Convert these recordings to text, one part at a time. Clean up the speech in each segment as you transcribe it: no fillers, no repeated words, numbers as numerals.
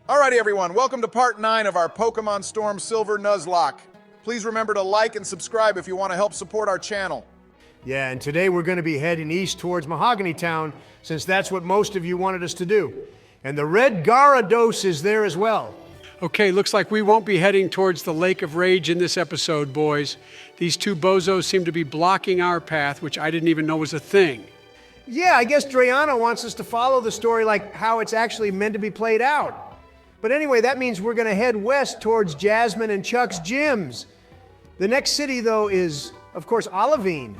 Alrighty everyone, welcome to part 9 of our Pokemon Storm Silver Nuzlocke. Please remember to like and subscribe if you want to help support our channel. Yeah, and today we're going to be heading east towards Mahogany Town, since that's what most of you wanted us to do. And the red Gyarados is there as well. Okay, looks like we won't be heading towards the Lake of Rage in this episode, boys. These two bozos seem to be blocking our path, which I didn't even know was a thing. Yeah, I guess Drayana wants us to follow the story like how it's actually meant to be played out. But anyway, that means we're going to head west towards Jasmine and Chuck's gyms. The next city, though, is, of course, Olivine.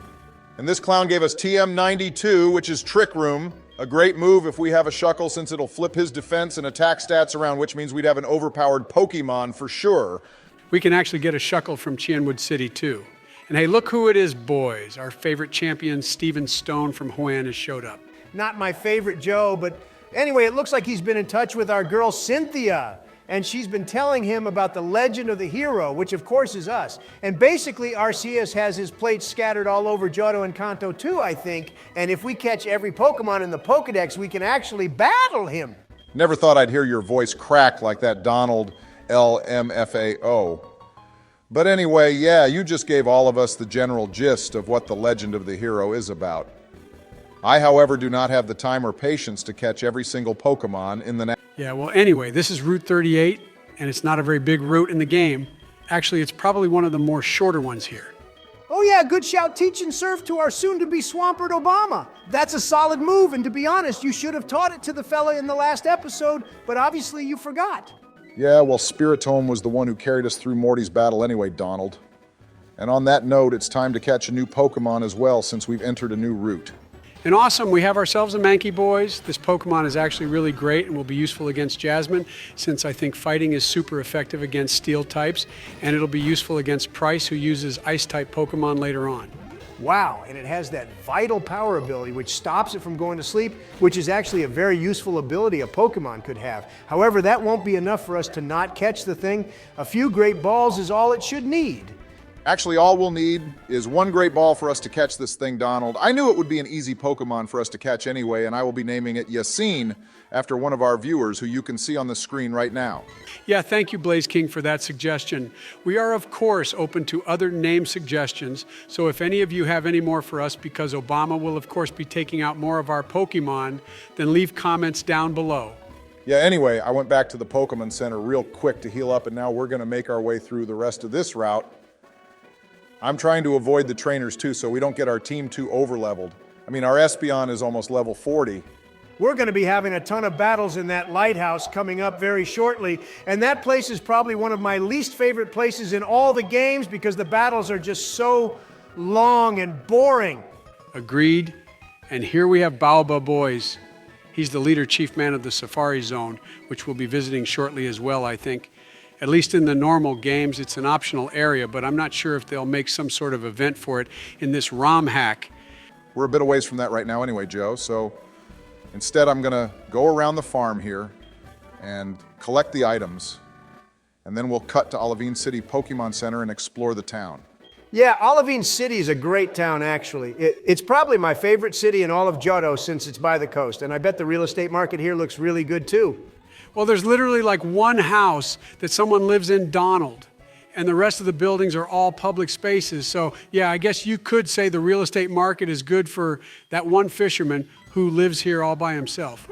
And this clown gave us TM92, which is Trick Room. A great move if we have a Shuckle, since it'll flip his defense and attack stats around, which means we'd have an overpowered Pokemon for sure. We can actually get a Shuckle from Chionwood City, too. And hey, look who it is, boys. Our favorite champion, Steven Stone from Hoenn, has showed up. Not my favorite Joe, but anyway, it looks like he's been in touch with our girl Cynthia. And she's been telling him about the legend of the hero, which of course is us. And basically, Arceus has his plates scattered all over Johto and Kanto too, I think. And if we catch every Pokemon in the Pokedex, we can actually battle him. Never thought I'd hear your voice crack like that Donald LMFAO. But anyway, yeah, you just gave all of us the general gist of what the legend of the hero is about. I, however, do not have the time or patience to catch every single Pokemon in the Yeah, well, anyway, this is Route 38, and it's not a very big route in the game. Actually, it's probably one of the more shorter ones here. Oh yeah, good shout, teach and surf to our soon-to-be Swampert Obama. That's a solid move, and to be honest, you should have taught it to the fella in the last episode, but obviously you forgot. Yeah, well, Spiritomb was the one who carried us through Morty's battle anyway, Donald. And on that note, it's time to catch a new Pokemon as well, since we've entered a new route. And awesome, we have ourselves a Mankey, boys. This Pokemon is actually really great and will be useful against Jasmine, since I think fighting is super effective against steel types, and it'll be useful against Price, who uses ice-type Pokemon later on. Wow, and it has that vital power ability which stops it from going to sleep, which is actually a very useful ability a Pokemon could have. However, that won't be enough for us to not catch the thing. A few great balls is all it should need. Actually, all we'll need is one great ball for us to catch this thing, Donald. I knew it would be an easy Pokemon for us to catch anyway, and I will be naming it Yassine after one of our viewers who you can see on the screen right now. Yeah, thank you, Blaze King, for that suggestion. We are, of course, open to other name suggestions, so if any of you have any more for us, because Obama will, of course, be taking out more of our Pokemon, then leave comments down below. Yeah, anyway, I went back to the Pokemon Center real quick to heal up, and now we're going to make our way through the rest of this route. I'm trying to avoid the trainers too, so we don't get our team too over-leveled. I mean, our Espeon is almost level 40. We're going to be having a ton of battles in that lighthouse coming up very shortly, and that place is probably one of my least favorite places in all the games because the battles are just so long and boring. Agreed. And here we have Baoba, boys. He's the leader chief man of the Safari Zone, which we'll be visiting shortly as well, I think. At least in the normal games, it's an optional area, but I'm not sure if they'll make some sort of event for it in this ROM hack. We're a bit away from that right now anyway, Joe, so instead I'm gonna go around the farm here and collect the items, and then we'll cut to Olivine City Pokemon Center and explore the town. Yeah, Olivine City is a great town, actually. It's probably my favorite city in all of Johto since it's by the coast, and I bet the real estate market here looks really good too. Well, there's literally like one house that someone lives in, Donald, and the rest of the buildings are all public spaces. So yeah, I guess you could say the real estate market is good for that one fisherman who lives here all by himself.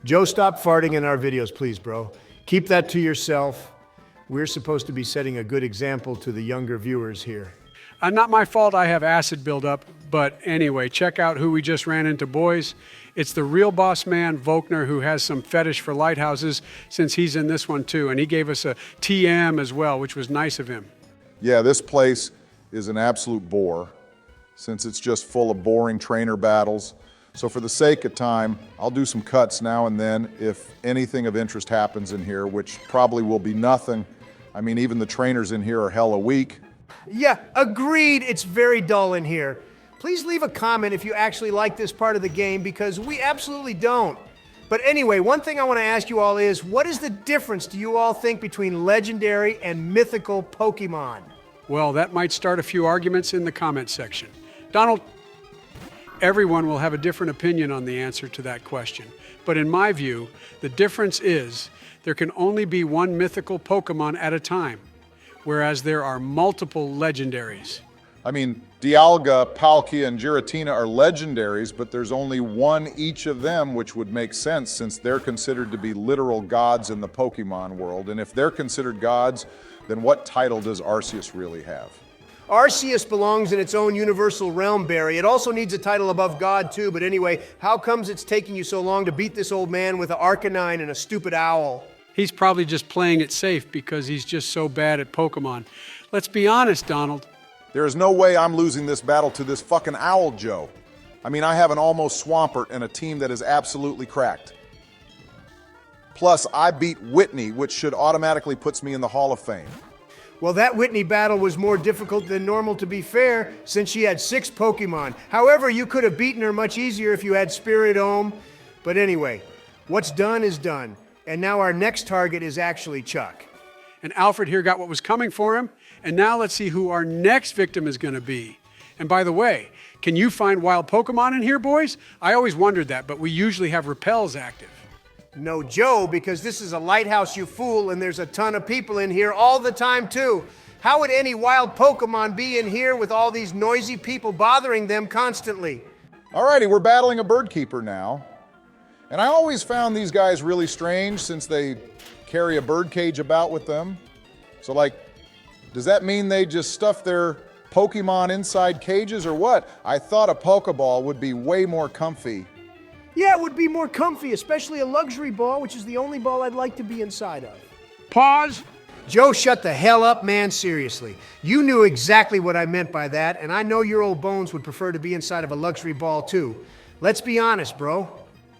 Joe, stop farting in our videos, please, bro. Keep that to yourself. We're supposed to be setting a good example to the younger viewers here. Not my fault I have acid buildup, but anyway, check out who we just ran into, boys. It's the real boss man, Volkner, who has some fetish for lighthouses since he's in this one too, and he gave us a TM as well, which was nice of him. Yeah, this place is an absolute bore, since it's just full of boring trainer battles. So for the sake of time, I'll do some cuts now and then if anything of interest happens in here, which probably will be nothing. I mean, even the trainers in here are hella weak. Yeah, agreed. It's very dull in here. Please leave a comment if you actually like this part of the game, because we absolutely don't. But anyway, one thing I want to ask you all is, what is the difference do you all think between legendary and mythical Pokemon? Well, that might start a few arguments in the comment section. Donald, everyone will have a different opinion on the answer to that question. But in my view, the difference is there can only be one mythical Pokemon at a time, whereas there are multiple legendaries. I mean, Dialga, Palkia, and Giratina are legendaries, but there's only one each of them, which would make sense since they're considered to be literal gods in the Pokemon world. And if they're considered gods, then what title does Arceus really have? Arceus belongs in its own universal realm, Barry. It also needs a title above God, too. But anyway, how comes it's taking you so long to beat this old man with an Arcanine and a stupid owl? He's probably just playing it safe because he's just so bad at Pokemon. Let's be honest, Donald. There is no way I'm losing this battle to this fucking owl, Joe. I mean, I have an almost Swampert and a team that is absolutely cracked. Plus, I beat Whitney, which should automatically puts me in the Hall of Fame. Well, that Whitney battle was more difficult than normal, to be fair, since she had 6 Pokemon. However, you could have beaten her much easier if you had Spirit-Ome. But anyway, what's done is done. And now our next target is actually Chuck. And Alfred here got what was coming for him. And now let's see who our next victim is going to be. And by the way, can you find wild Pokemon in here, boys? I always wondered that, but we usually have repels active. No, Joe, because this is a lighthouse, you fool, and there's a ton of people in here all the time, too. How would any wild Pokemon be in here with all these noisy people bothering them constantly? Alrighty, we're battling a bird keeper now. And I always found these guys really strange since they carry a bird cage about with them. So like, does that mean they just stuff their Pokemon inside cages or what? I thought a Pokeball would be way more comfy. Yeah, it would be more comfy, especially a luxury ball, which is the only ball I'd like to be inside of. Pause. Joe, shut the hell up, man, seriously. You knew exactly what I meant by that, and I know your old bones would prefer to be inside of a luxury ball, too. Let's be honest, bro.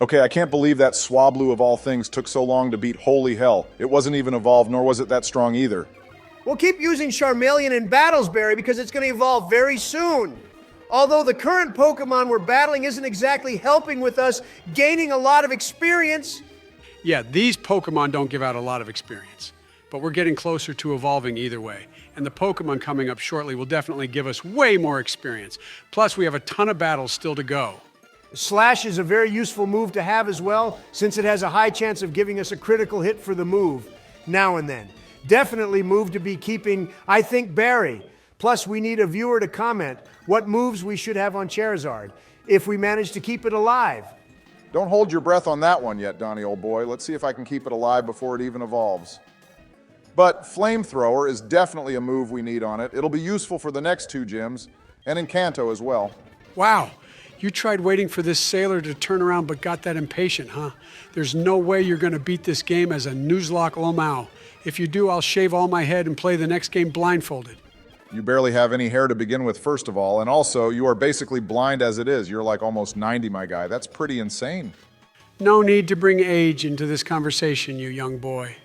Okay, I can't believe that Swablu of all things took so long to beat Holy Hell. It wasn't even evolved, nor was it that strong either. Well, keep using Charmeleon in battles, Barry, because it's going to evolve very soon. Although the current Pokemon we're battling isn't exactly helping with us gaining a lot of experience. Yeah, these Pokemon don't give out a lot of experience, but we're getting closer to evolving either way. And the Pokemon coming up shortly will definitely give us way more experience. Plus, we have a ton of battles still to go. Slash is a very useful move to have as well, since it has a high chance of giving us a critical hit for the move, now and then. Definitely move to be keeping, I think, Barry. Plus, we need a viewer to comment what moves we should have on Charizard, if we manage to keep it alive. Don't hold your breath on that one yet, Donnie, old boy. Let's see if I can keep it alive before it even evolves. But Flamethrower is definitely a move we need on it. It'll be useful for the next 2 gyms, and in Kanto as well. Wow, you tried waiting for this sailor to turn around but got that impatient, huh? There's no way you're going to beat this game as a Nuzlocke Lomao. If you do, I'll shave all my head and play the next game blindfolded. You barely have any hair to begin with, first of all, and also, you are basically blind as it is. You're like almost 90, my guy. That's pretty insane. No need to bring age into this conversation, you young boy.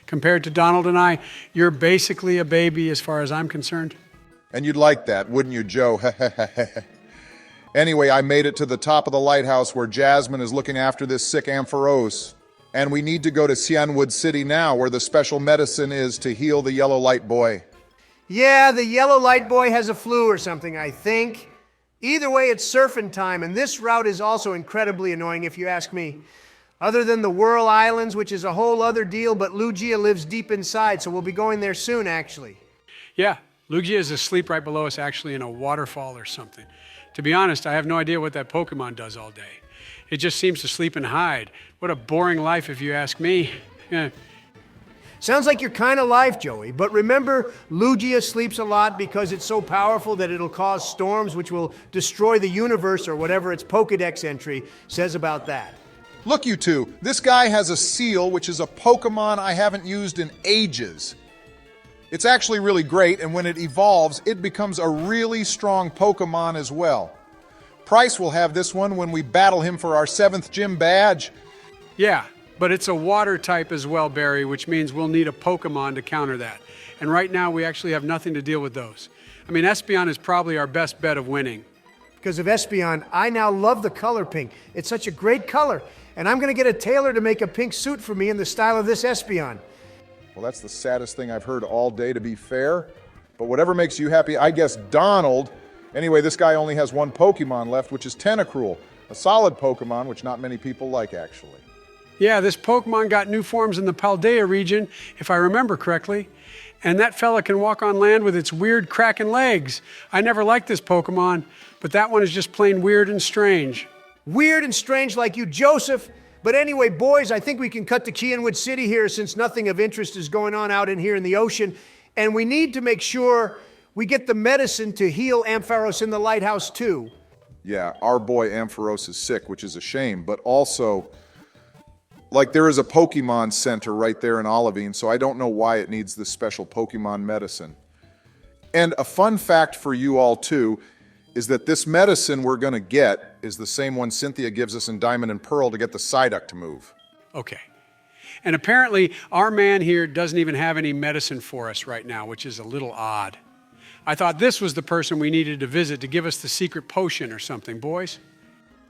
Compared to Donald and I, you're basically a baby as far as I'm concerned. And you'd like that, wouldn't you, Joe? Anyway, I made it to the top of the lighthouse where Jasmine is looking after this sick Ampharos. And we need to go to Cianwood City now, where the special medicine is to heal the Yellow Light Boy. Yeah, the Yellow Light Boy has a flu or something, I think. Either way, it's surfing time, and this route is also incredibly annoying if you ask me. Other than the Whirl Islands, which is a whole other deal, but Lugia lives deep inside, so we'll be going there soon, actually. Yeah, Lugia is asleep right below us, actually in a waterfall or something. To be honest, I have no idea what that Pokemon does all day. It just seems to sleep and hide. What a boring life, if you ask me. Sounds like your kind of life, Joey. But remember, Lugia sleeps a lot because it's so powerful that it'll cause storms which will destroy the universe, or whatever its Pokedex entry says about that. Look, you two, this guy has a seal, which is a Pokemon I haven't used in ages. It's actually really great, and when it evolves, it becomes a really strong Pokemon as well. Price will have this one when we battle him for our 7th gym badge. Yeah, but it's a water type as well, Barry, which means we'll need a Pokemon to counter that. And right now, we actually have nothing to deal with those. I mean, Espeon is probably our best bet of winning. Because of Espeon, I now love the color pink. It's such a great color. And I'm going to get a tailor to make a pink suit for me in the style of this Espeon. Well, that's the saddest thing I've heard all day, to be fair. But whatever makes you happy, I guess Donald. Anyway, this guy only has 1 Pokemon left, which is Tentacruel, a solid Pokemon, which not many people like, actually. Yeah, this Pokemon got new forms in the Paldea region, if I remember correctly. And that fella can walk on land with its weird cracking legs. I never liked this Pokemon, but that one is just plain weird and strange. Weird and strange like you, Joseph. But anyway, boys, I think we can cut to Keywood City here since nothing of interest is going on out in here in the ocean. And we need to make sure we get the medicine to heal Ampharos in the lighthouse too. Yeah, our boy Ampharos is sick, which is a shame, but also, like, there is a Pokemon Center right there in Olivine, so I don't know why it needs this special Pokemon medicine. And a fun fact for you all, too, is that this medicine we're going to get is the same one Cynthia gives us in Diamond and Pearl to get the Psyduck to move. Okay. And apparently, our man here doesn't even have any medicine for us right now, which is a little odd. I thought this was the person we needed to visit to give us the secret potion or something, boys.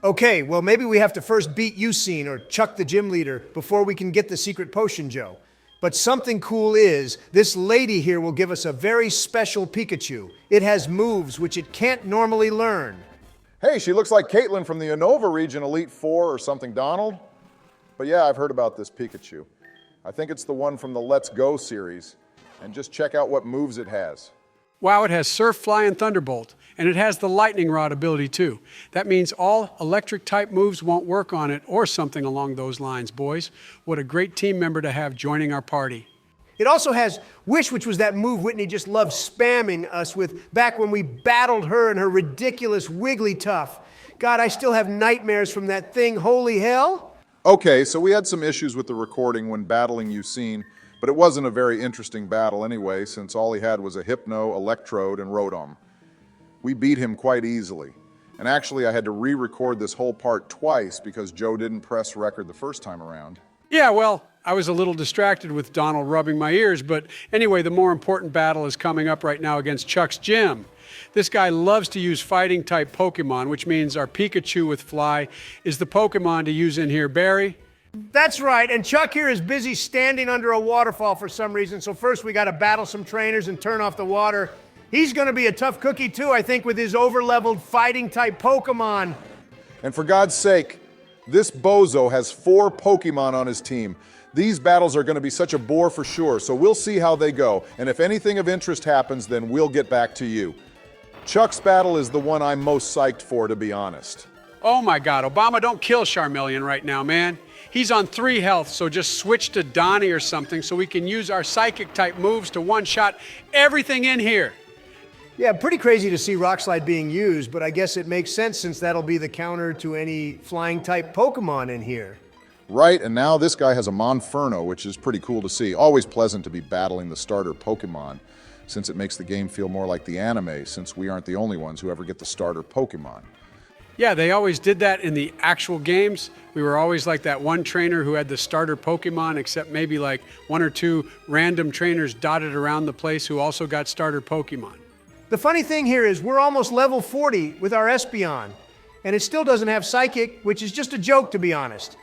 Okay, well, maybe we have to first beat Ucine or Chuck the gym leader before we can get the secret potion, Joe. But something cool is, this lady here will give us a very special Pikachu. It has moves which it can't normally learn. Hey, she looks like Caitlin from the Unova region, Elite Four or something, Donald. But yeah, I've heard about this Pikachu. I think it's the one from the Let's Go series. And just check out what moves it has. Wow, it has Surf, Fly, and Thunderbolt. And it has the Lightning Rod ability, too. That means all electric-type moves won't work on it, or something along those lines, boys. What a great team member to have joining our party. It also has Wish, which was that move Whitney just loved spamming us with back when we battled her and her ridiculous Wigglytuff. God, I still have nightmares from that thing, holy hell. Okay, so we had some issues with the recording when battling Ucine, but it wasn't a very interesting battle anyway, since all he had was a Hypno, Electrode, and Rotom. We beat him quite easily. And actually, I had to re-record this whole part twice because Joe didn't press record the first time around. Yeah, well, I was a little distracted with Donald rubbing my ears, but anyway, the more important battle is coming up right now against Chuck's gym. This guy loves to use fighting-type Pokemon, which means our Pikachu with Fly is the Pokemon to use in here. Barry? That's right, and Chuck here is busy standing under a waterfall for some reason, so first we gotta battle some trainers and turn off the water. He's gonna be a tough cookie too, I think, with his over-leveled fighting-type Pokemon. And for God's sake, this bozo has 4 Pokemon on his team. These battles are gonna be such a bore for sure, so we'll see how they go. And if anything of interest happens, then we'll get back to you. Chuck's battle is the one I'm most psyched for, to be honest. Oh my God, Obama, don't kill Charmeleon right now, man. He's on 3 health, so just switch to Donnie or something so we can use our psychic-type moves to one-shot everything in here. Yeah, pretty crazy to see Rock Slide being used, but I guess it makes sense since that'll be the counter to any flying-type Pokemon in here. Right, and now this guy has a Monferno, which is pretty cool to see. Always pleasant to be battling the starter Pokemon, since it makes the game feel more like the anime, since we aren't the only ones who ever get the starter Pokemon. Yeah, they always did that in the actual games. We were always like that one trainer who had the starter Pokemon, except maybe like 1 or 2 random trainers dotted around the place who also got starter Pokemon. The funny thing here is we're almost level 40 with our Espeon, and it still doesn't have Psychic, which is just a joke, to be honest.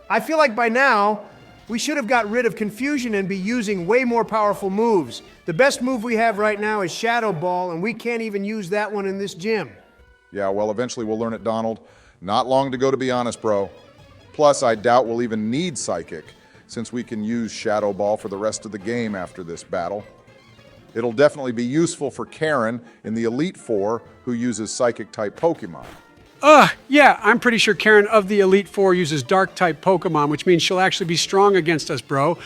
I feel like by now, we should have got rid of confusion and be using way more powerful moves. The best move we have right now is Shadow Ball, and we can't even use that one in this gym. Yeah, well, eventually we'll learn it, Donald. Not long to go, to be honest, bro. Plus, I doubt we'll even need Psychic, since we can use Shadow Ball for the rest of the game after this battle. It'll definitely be useful for Karen in the Elite Four, who uses Psychic-type Pokemon. Yeah, I'm pretty sure Karen of the Elite Four uses Dark-type Pokemon, which means she'll actually be strong against us, bro.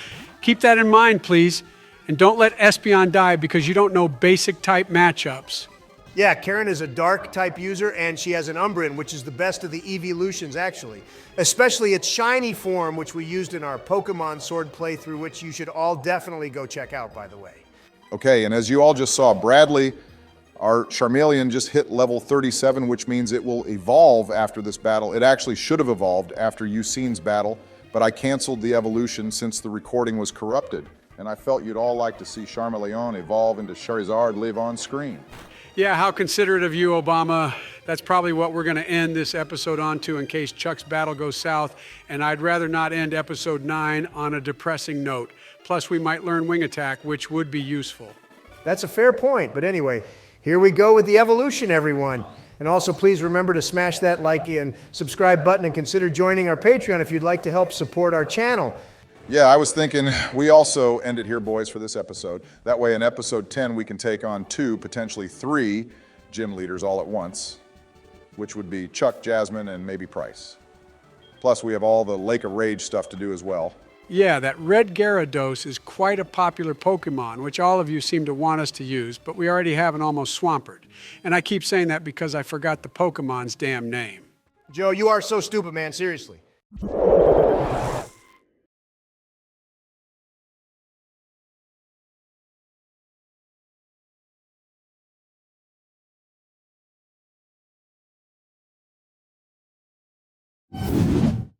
Keep that in mind, please. And don't let Espeon die because you don't know basic-type matchups. Yeah, Karen is a Dark-type user, and she has an Umbreon, which is the best of the evolutions, actually. Especially its shiny form, which we used in our Pokemon Sword playthrough, which you should all definitely go check out, by the way. Okay, and as you all just saw, Bradley, our Charmeleon, just hit level 37, which means it will evolve after this battle. It actually should have evolved after Ucine's battle, but I canceled the evolution since the recording was corrupted. And I felt you'd all like to see Charmeleon evolve into Charizard live on screen. Yeah, how considerate of you, Obama. That's probably what we're going to end this episode on to in case Chuck's battle goes south, and I'd rather not end episode 9 on a depressing note. Plus, we might learn Wing Attack, which would be useful. That's a fair point, but anyway, here we go with the evolution, everyone. And also, please remember to smash that like and subscribe button and consider joining our Patreon if you'd like to help support our channel. Yeah, I was thinking we also end it here, boys, for this episode. That way in episode 10 we can take on 2, potentially 3 gym leaders all at once, which would be Chuck, Jasmine, and maybe Price. Plus we have all the Lake of Rage stuff to do as well. Yeah, that red Gyarados is quite a popular Pokemon, which all of you seem to want us to use, but we already have an almost Swampert. And I keep saying that because I forgot the Pokemon's damn name. Joe, you are so stupid, man, seriously.